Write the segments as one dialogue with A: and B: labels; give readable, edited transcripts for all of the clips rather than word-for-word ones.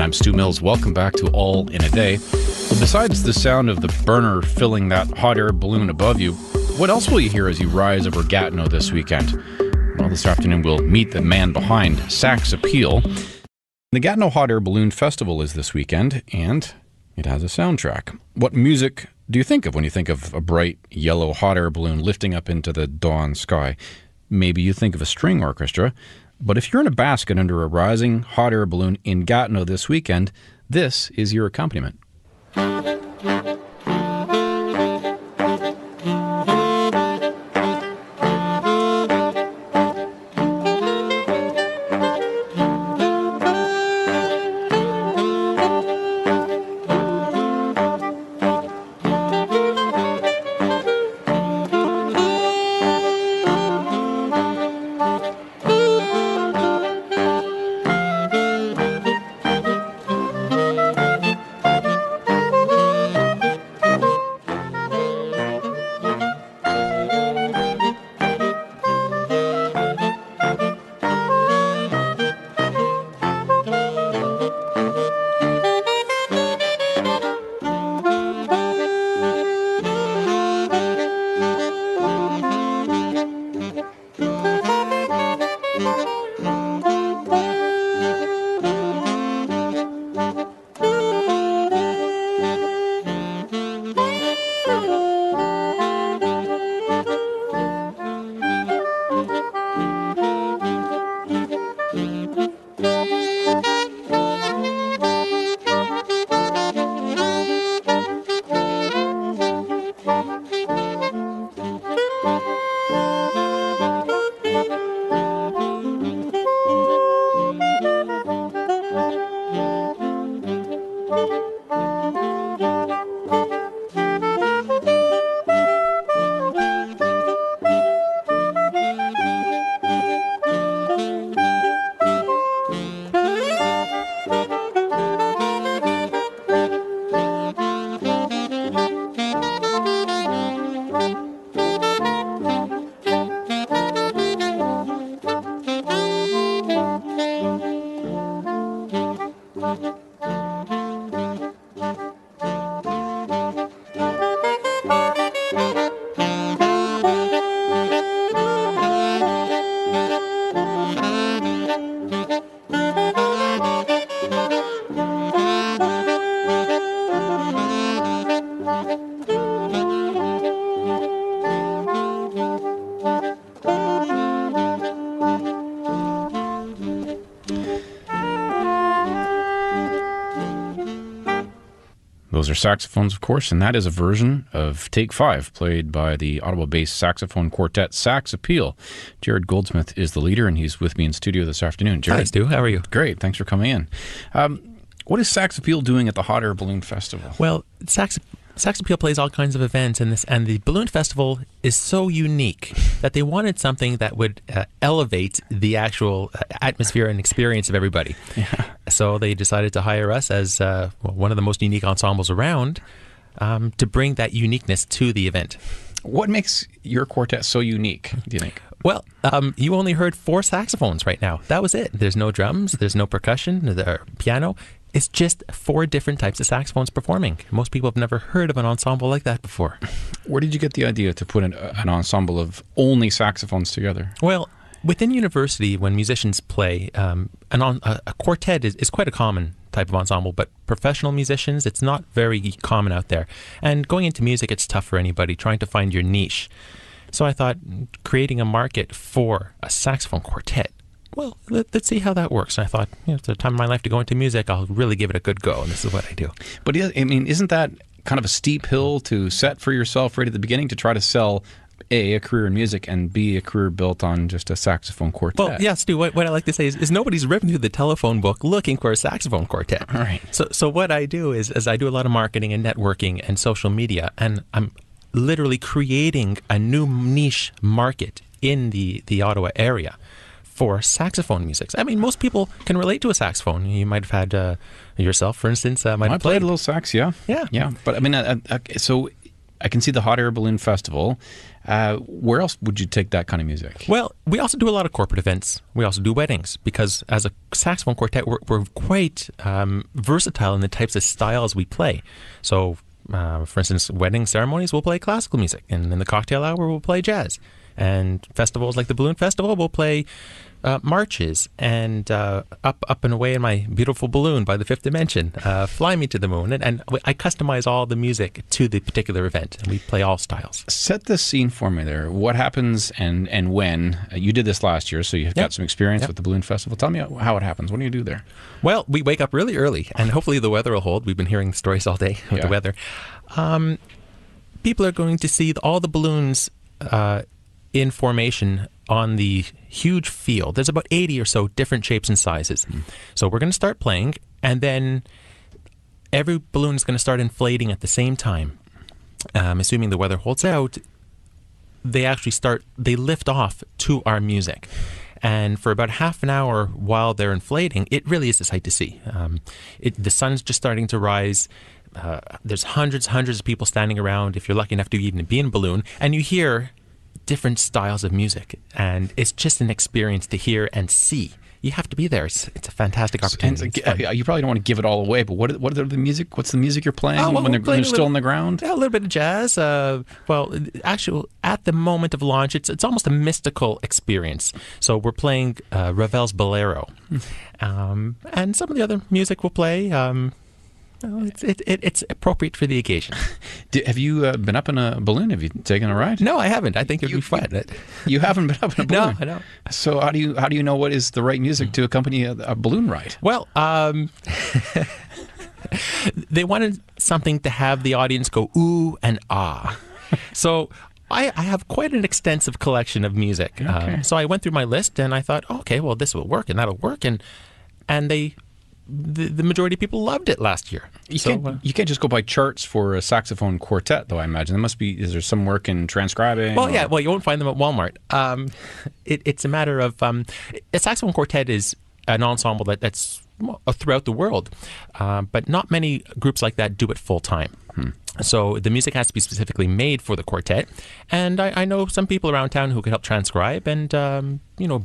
A: I'm Stu Mills. Welcome back to All in a Day. Well, besides the sound of the burner filling that hot air balloon above you, what else will you hear as you rise over Gatineau this weekend? Well, this afternoon we'll meet the man behind Sax Appeal. The Gatineau Hot Air Balloon Festival is this weekend, and it has a soundtrack. What music do you think of when you think of a bright yellow hot air balloon lifting up into the dawn sky? Maybe you think of a string orchestra, but if you're in a basket under a rising hot air balloon in Gatineau this weekend, this is your accompaniment. Those are saxophones, of course, and that is a version of Take 5, played by the Ottawa-based saxophone quartet Sax Appeal. Jarrod Goldsmith is the leader, and he's with me in studio this afternoon. Jarrod.
B: Hi, Stu. How are you?
A: Great. Thanks for coming in. What is Sax Appeal doing at the Hot Air Balloon Festival?
B: Well, Sax Appeal plays all kinds of events, and the Balloon Festival is so unique that they wanted something that would elevate the actual atmosphere and experience of everybody.
A: Yeah.
B: So they decided to hire us as one of the most unique ensembles around to bring that uniqueness to the event.
A: What makes your quartet so unique, do you think?
B: Well, you only heard 4 saxophones right now. That was it. There's no drums, there's no percussion, there's piano. It's just 4 different types of saxophones performing. Most people have never heard of an ensemble like that before.
A: Where did you get the idea to put an ensemble of only saxophones together?
B: Well, within university, when musicians play, a quartet is quite a common type of ensemble, but professional musicians, it's not very common out there. And going into music, it's tough for anybody, trying to find your niche. So I thought creating a market for a saxophone quartet, well, let's see how that works. And I thought, it's the time of my life to go into music. I'll really give it a good go, and this is what I do.
A: But I mean, isn't that kind of a steep hill to set for yourself right at the beginning to try to sell A, a career in music, and B, a career built on just a saxophone quartet?
B: Well, yeah, Stu, what I like to say is nobody's ripping through the telephone book looking for a saxophone quartet.
A: All right.
B: So what I do is I do a lot of marketing and networking and social media, and I'm literally creating a new niche market in the Ottawa area for saxophone music. I mean, most people can relate to a saxophone. You might have had yourself, for instance, might have
A: I played a little sax, yeah.
B: Yeah.
A: But I mean, so I can see the Hot Air Balloon Festival. Where else would you take that kind of music?
B: Well, we also do a lot of corporate events. We also do weddings because as a saxophone quartet, we're quite versatile in the types of styles we play. So, for instance, wedding ceremonies, we'll play classical music. And in the cocktail hour, we'll play jazz. And festivals like the Balloon Festival, we'll play marches and up and away in my beautiful balloon by the fifth dimension, Fly Me to the Moon. And I customize all the music to the particular event, and we play all styles.
A: Set the scene for me there. What happens and when? You did this last year, so you've got some experience with the Balloon Festival. Tell me how it happens. What do you do there?
B: Well, we wake up really early, and hopefully the weather will hold. We've been hearing stories all day with the weather. People are going to see all the balloons in formation on the huge field. There's about 80 or so different shapes and sizes. So we're going to start playing, and then every balloon is going to start inflating at the same time. Assuming the weather holds out, they lift off to our music. And for about half an hour while they're inflating, it really is a sight to see. The sun's just starting to rise. There's hundreds of people standing around, if you're lucky enough to even be in a balloon, and you hear different styles of music, and it's just an experience to hear and see. You have to be there. It's a fantastic opportunity.
A: You probably don't want to give it all away, but what are the music? What's the music you're playing when they're still on the ground?
B: Yeah, a little bit of jazz. Actually, at the moment of launch, it's almost a mystical experience. So we're playing Ravel's Bolero, and some of the other music we'll play. It's appropriate for the occasion.
A: Have you been up in a balloon? Have you taken a ride?
B: No, I haven't. I think it'd be fun.
A: You haven't been up in a balloon?
B: No, I know.
A: So how do you know what is the right music to accompany a balloon ride?
B: Well, they wanted something to have the audience go ooh and ah. So I have quite an extensive collection of music.
A: Okay.
B: So I went through my list and I thought, okay, well, this will work and that'll work. And the majority of people loved it last year.
A: You can't just go by charts for a saxophone quartet, though, I imagine. Is there some work in transcribing?
B: Well, yeah. Well, you won't find them at Walmart. It's a matter of... a saxophone quartet is an ensemble that's throughout the world, but not many groups like that do it full time. So the music has to be specifically made for the quartet, and I know some people around town who could help transcribe and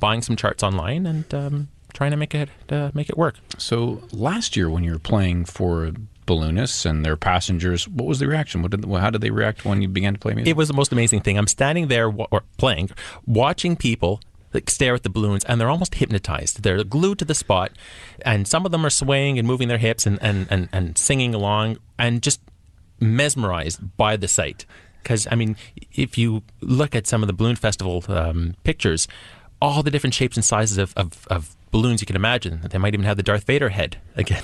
B: buying some charts online and trying to make it work. So last year, when you were playing for balloonists and their passengers, what was the reaction? How did they react when you began to play music? It was the most amazing thing. I'm standing there playing, watching people stare at the balloons, and they're almost hypnotized. They're glued to the spot, and some of them are swaying and moving their hips and singing along, and just mesmerized by the sight. Because, I mean, if you look at some of the Balloon Festival pictures, all the different shapes and sizes of balloons you can imagine. They might even have the Darth Vader head again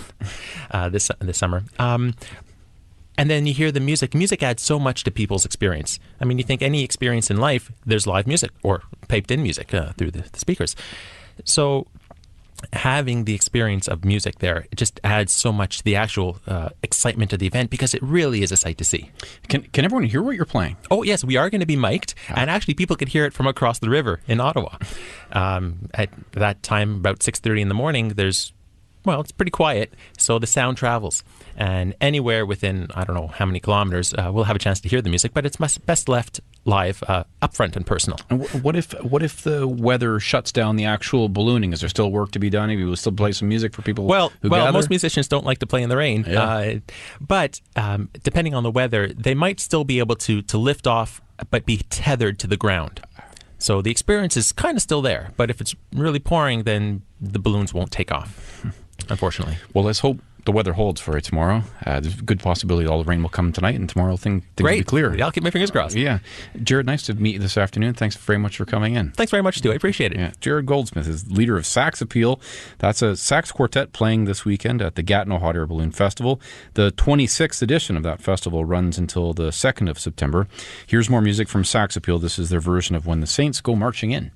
B: this summer. And then you hear the music. Music adds so much to people's experience. I mean, you think any experience in life, there's live music or piped-in music through the speakers. So having the experience of music there, it just adds so much to the actual excitement of the event, because it really is a sight to see. Can everyone hear what you're playing? Oh, yes, we are going to be mic'd, and actually people could hear it from across the river in Ottawa. At that time, about 6:30 in the morning, it's pretty quiet, so the sound travels. And anywhere within, I don't know how many kilometers, we'll have a chance to hear the music, but it's best left live, upfront and personal. And what if the weather shuts down the actual ballooning? Is there still work to be done? Maybe we'll still play some music for people who gather? Most musicians don't like to play in the rain. Yeah. But depending on the weather, they might still be able to lift off, but be tethered to the ground. So the experience is kind of still there. But if it's really pouring, then the balloons won't take off, unfortunately. Well, let's hope the weather holds for it tomorrow. There's a good possibility all the rain will come tonight, and tomorrow things will be clear. Yeah, I'll keep my fingers crossed. Yeah. Jarrod, nice to meet you this afternoon. Thanks very much for coming in. Thanks very much, Stu. I appreciate it. Yeah. Jarrod Goldsmith is leader of Sax Appeal. That's a sax quartet playing this weekend at the Gatineau Hot Air Balloon Festival. The 26th edition of that festival runs until the 2nd of September. Here's more music from Sax Appeal. This is their version of When the Saints Go Marching In.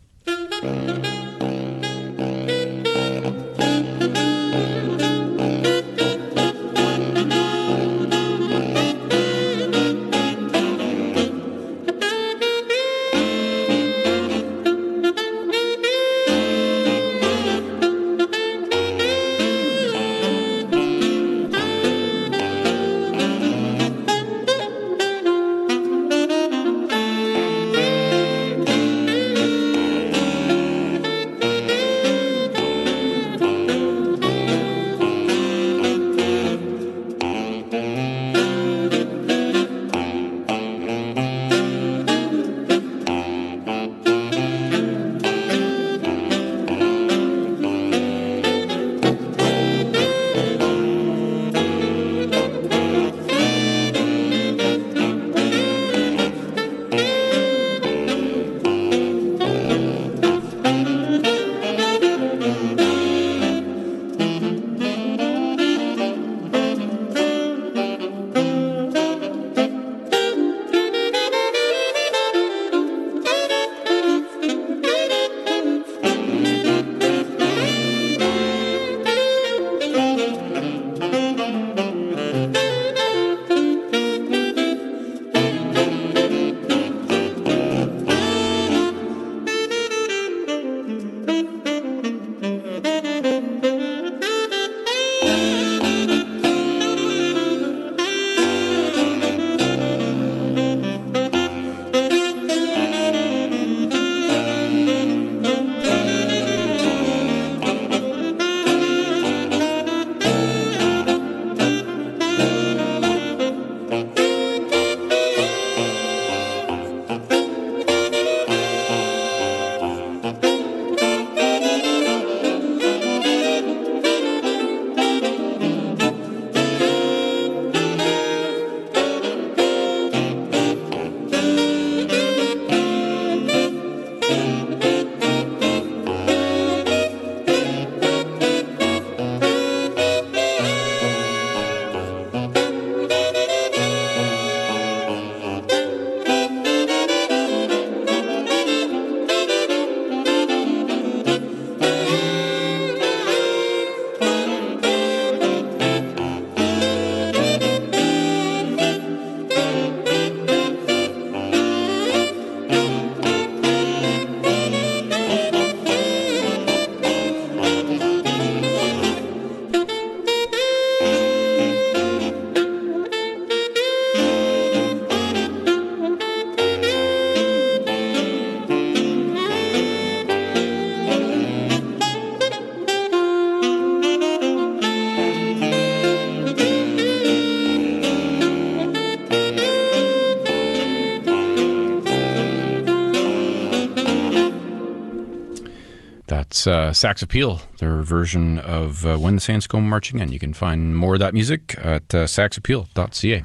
A: That's Sax Appeal, their version of When the Saints Go Marching In. You can find more of that music at saxappeal.ca.